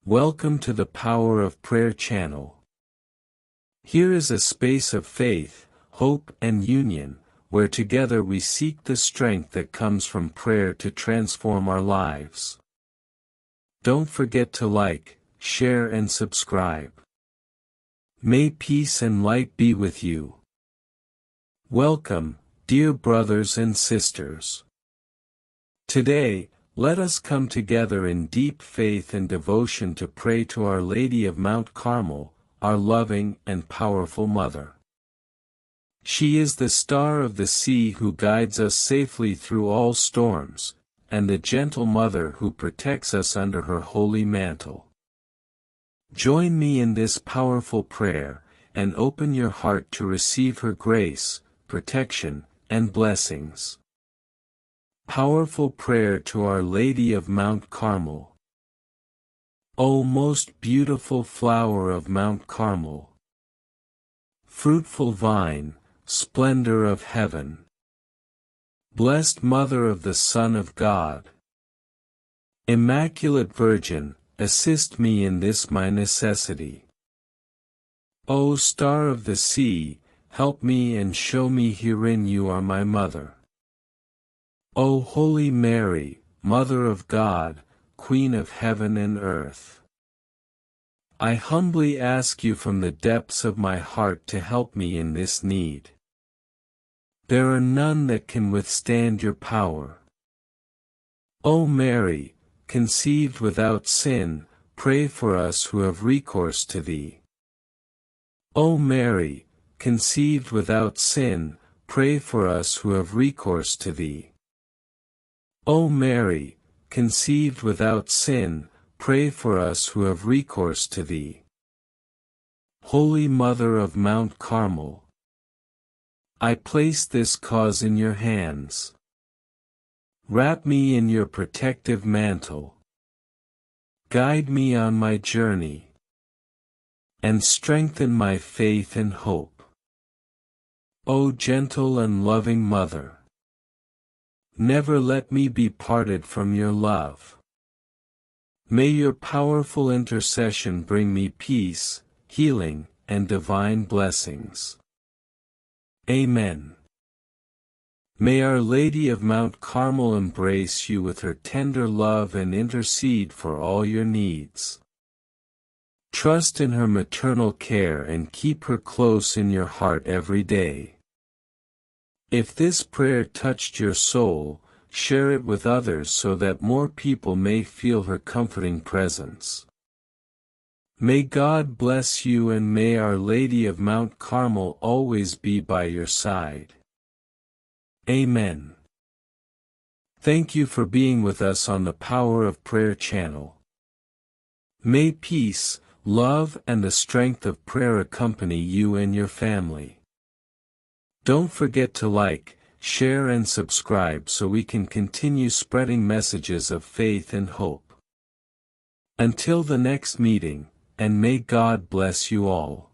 Welcome to the Power of Prayer channel. Here is a space of faith, hope and union, where together we seek the strength that comes from prayer to transform our lives. Don't forget to like, share and subscribe. May peace and light be with you. Welcome, dear brothers and sisters. Today, let us come together in deep faith and devotion to pray to Our Lady of Mount Carmel, our loving and powerful Mother. She is the star of the sea who guides us safely through all storms, and the gentle Mother who protects us under her holy mantle. Join me in this powerful prayer, and open your heart to receive her grace, protection, and blessings. Powerful prayer to Our Lady of Mount Carmel. O most beautiful flower of Mount Carmel, fruitful vine, splendor of heaven, blessed Mother of the Son of God, Immaculate Virgin, assist me in this my necessity. O star of the sea, help me and show me herein you are my Mother. O Holy Mary, Mother of God, Queen of heaven and earth, I humbly ask you from the depths of my heart to help me in this need. There are none that can withstand your power. O Mary, conceived without sin, pray for us who have recourse to thee. O Mary, conceived without sin, pray for us who have recourse to thee. O Mary, conceived without sin, pray for us who have recourse to thee. Holy Mother of Mount Carmel, I place this cause in your hands. Wrap me in your protective mantle. Guide me on my journey, and strengthen my faith and hope. O gentle and loving Mother, never let me be parted from your love. May your powerful intercession bring me peace, healing, and divine blessings. Amen. May Our Lady of Mount Carmel embrace you with her tender love and intercede for all your needs. Trust in her maternal care and keep her close in your heart every day. If this prayer touched your soul, share it with others so that more people may feel her comforting presence. May God bless you and may Our Lady of Mount Carmel always be by your side. Amen. Thank you for being with us on the Power of Prayer channel. May peace, love and the strength of prayer accompany you and your family. Don't forget to like, share and subscribe so we can continue spreading messages of faith and hope. Until the next meeting, and may God bless you all.